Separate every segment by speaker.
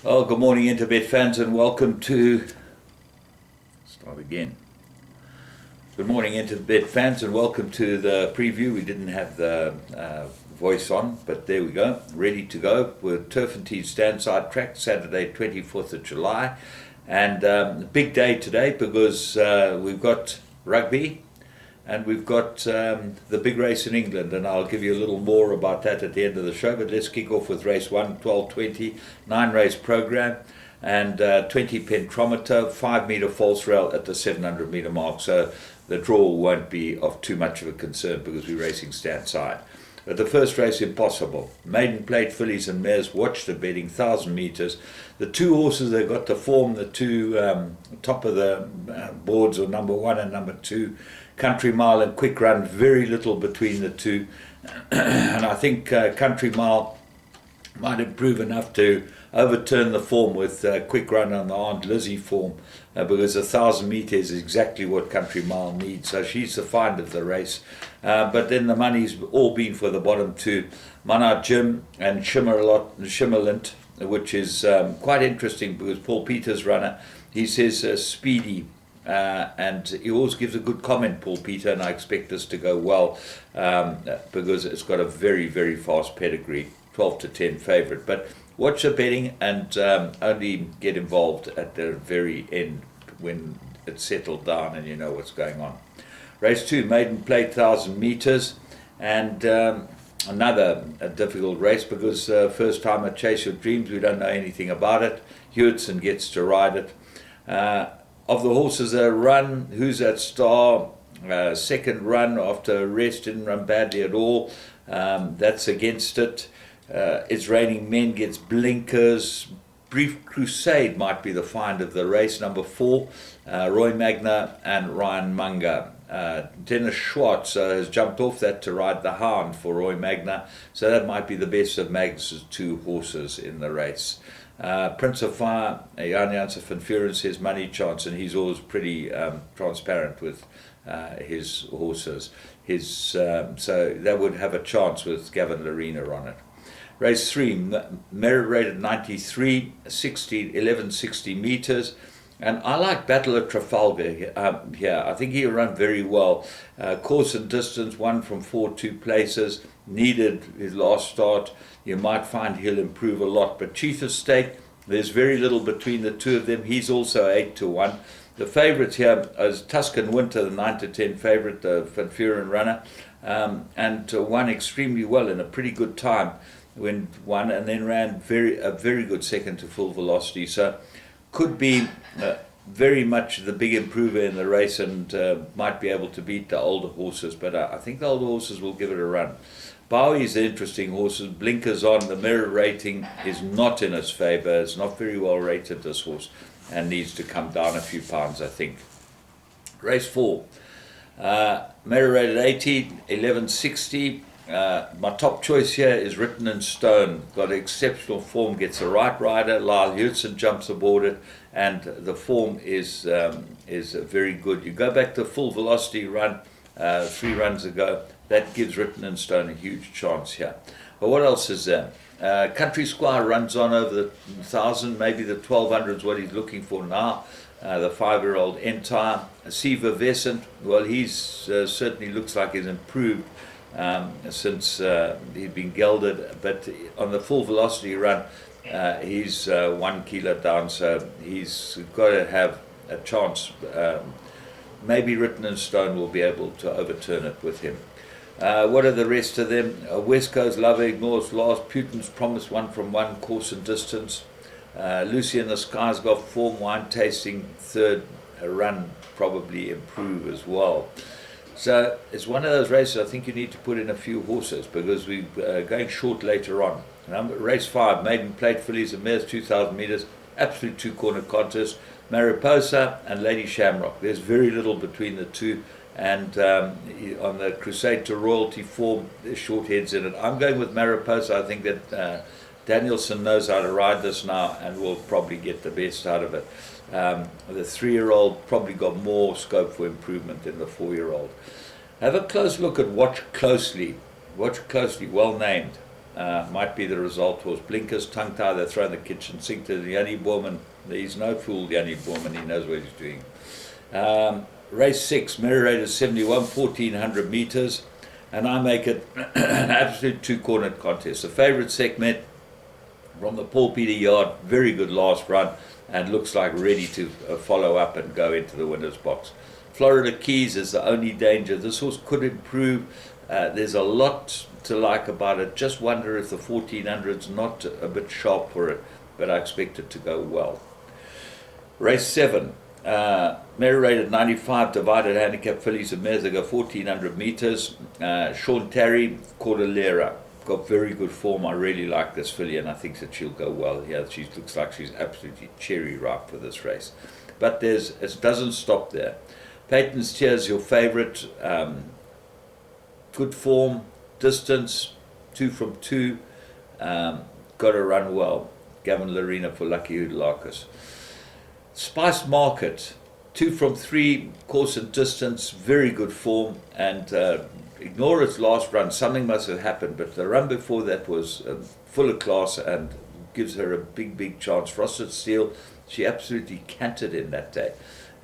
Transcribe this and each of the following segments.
Speaker 1: Well, good morning, Interbet fans, and welcome to. Start again. Good morning, Interbet fans, and welcome to the preview. We didn't have the voice on, but there we go, ready to go. We're Turffontein Standside track, Saturday, 24th of July, and big day today because we've got rugby. And we've got the big race in England, and I'll give you a little more about that at the end of the show. But let's kick off with race 1, 12:20, 9-race program, and 20 pentrometer, 5-meter false rail at the 700-meter mark. So the draw won't be of too much of a concern because we're racing Standside. But the first race, impossible. Maiden Plate fillies and mares, watch the betting, 1,000 meters. The two horses that got to form the two top of the boards are number 1 and number 2. Country Mile and Quick Run, very little between the two. And I think Country Mile might improve enough to overturn the form with Quick Run on the Aunt Lizzie form because 1,000 meters is exactly what Country Mile needs. So she's the find of the race. But then the money's all been for the bottom two, Mana Jim and Shimmerlint, which is quite interesting because Paul Peters' runner, he says speedy. And he always gives a good comment, Paul Peter, and I expect this to go well because it's got a very, very fast pedigree, 12-10 favourite. But watch the betting and only get involved at the very end when it's settled down and you know what's going on. Race 2, Maiden Plate, 1,000 metres, and another difficult race because first time at Chase Your Dreams, we don't know anything about it. Hewitson gets to ride it. Of the horses that run, Who's That Star? Second run after rest, didn't run badly at all. That's against it. It's Raining Men gets blinkers. Brief Crusade might be the find of the race. Number 4, Roy Magna and Ryan Munger. Dennis Schwartz has jumped off that to ride the Hound for Roy Magna. So that might be the best of Mag's two horses in the race. Prince of Fire, Janjanse van Vuren says money chance, and he's always pretty transparent with his horses. So that would have a chance with Gavin Larena on it. Race 3, merit rated 93, 1160 meters. And I like Battle of Trafalgar here. I think he'll run very well. Course and distance, 1 from 4 2 places. Needed his last start. You might find he'll improve a lot. But Chief Estate, there's very little between the two of them. He's also 8-1. The favourites here is Tuscan Winter, the 9-10 favourite, the Van Vuren runner, and won extremely well in a pretty good time when won, and then ran a very good second to Full Velocity. So could be very much the big improver in the race and might be able to beat the older horses, but I think the older horses will give it a run. Bowie's the interesting horses, blinkers on, the merit rating is not in its favour, it's not very well rated, this horse, and needs to come down a few pounds, I think. Race 4, merit rated 80, 1160. My top choice here is Written in Stone. Got exceptional form, gets the right rider. Lyle Hewitson jumps aboard it, and the form is very good. You go back to Full Velocity run 3 runs ago. That gives Written in Stone a huge chance here. But what else is there? Country Squire runs on over the 1,000, maybe the 1,200 is what he's looking for now. The 5-year-old Entire. Siva Vesant, well, he's certainly looks like he's improved since he'd been gelded, but on the Full Velocity run, he's 1 kilo down, so he's got to have a chance. Maybe Written in Stone will be able to overturn it with him. What are the rest of them? West Coast Lover ignores last. Putin's Promise, 1 from 1, course and distance. Lucy in the Sky's got form, wine tasting, third run, probably improve as well. So it's one of those races I think you need to put in a few horses because we're going short later on. Race 5, Maiden Plate fillies and mares, 2,000 meters, absolute 2-corner contest. Mariposa and Lady Shamrock. There's very little between the two, and on the Crusade to Royalty form, there's short heads in it. I'm going with Mariposa. I think that Danielson knows how to ride this now and will probably get the best out of it. The 3-year-old probably got more scope for improvement than the 4-year-old. Have a close look at Watch Closely. Watch Closely, well named. Might be the result was blinkers, tongue tie, they throw in the kitchen sink to the Yanni Boom, he's no fool, Yanni Boom, he knows what he's doing. Race 6, Merirated 71, 1400 metres, and I make it an absolute two-cornered contest. The favourite segment from the Paul Peter yard, very good last run, and looks like ready to follow up and go into the winner's box. Florida Keys is the only danger. This horse could improve. There's a lot to like about it. Just wonder if the 1400's not a bit sharp for it, but I expect it to go well. Race 7, Merirated 95, divided handicap fillies and mares. They go 1400 metres. Sean Terry, Cordillera, got very good form. I really like this filly, and I think that she'll go well here. She looks like she's absolutely cherry ripe for this race. But it doesn't stop there. Peyton's Tears, your favourite. Good form, distance, 2 from 2. Got to run well. Gavin Larina for Lucky Hoodlarkus. Spice Market, 2 from 3, course and distance, very good form, and ignore its last run. Something must have happened, but the run before that was full of class and gives her a big chance. Frosted Steel, she absolutely canted in that day,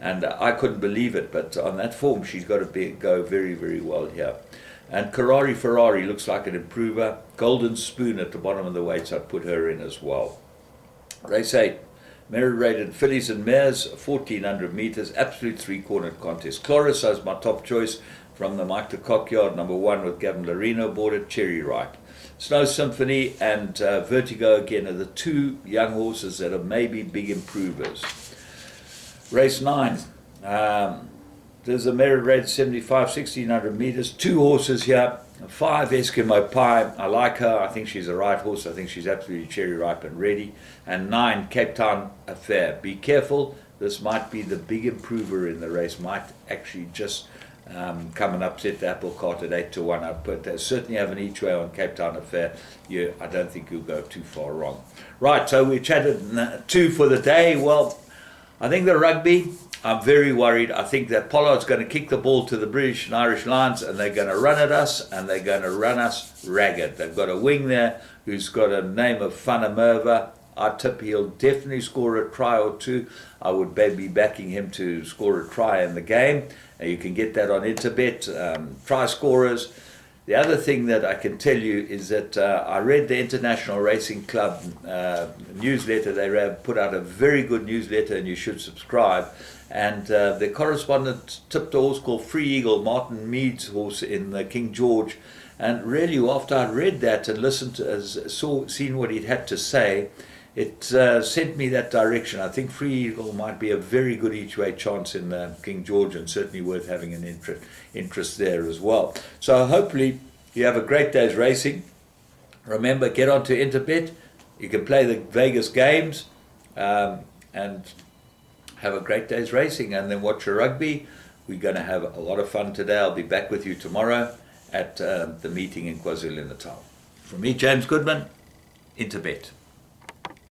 Speaker 1: and I couldn't believe it, but on that form she's got to go very well here. And Ferrari looks like an improver. Golden Spoon at the bottom of the weights, I'd put her in as well. Race 8, Merirated fillies and mares, 1400 metres, absolute three-cornered contest. Clarissa is my top choice from the Mike de Kock yard, number 1 with Gavin Larino aboard it, cherry ripe. Snow Symphony and Vertigo again are the 2 young horses that are maybe big improvers. Race 9, there's a Merirated 75, 1600 metres, 2 horses here. 5, Eskimo Pie, I like her, I think she's the right horse, I think she's absolutely cherry ripe and ready. And 9, Cape Town Affair. Be careful, this might be the big improver in the race, might actually just come and upset the apple cart at 8 to 1. I'd certainly have an each way on Cape Town Affair. I don't think you'll go too far wrong. Right, so we chatted 2 for the day. Well, I think the rugby, I'm very worried. I think that Pollard's going to kick the ball to the British and Irish Lions, and they're going to run at us, and they're going to run us ragged. They've got a wing there who's got a name of Fanamerva. I tip he'll definitely score a try or 2. I would be backing him to score a try in the game. You can get that on Interbet, try scorers. The other thing that I can tell you is that I read the International Racing Club newsletter. They put out a very good newsletter, and you should subscribe. And the correspondent tipped a horse called Free Eagle, Martin Mead's horse in King George. And really, after I read that and listened to, seen what he'd had to say, it sent me that direction. I think Free Eagle might be a very good each-way chance in King George, and certainly worth having an interest there as well. So hopefully you have a great day's racing. Remember, get onto Interbet. You can play the Vegas games and have a great day's racing, and then watch your rugby. We're going to have a lot of fun today. I'll be back with you tomorrow at the meeting in KwaZulu-Natal. From me, James Goodman, Interbet.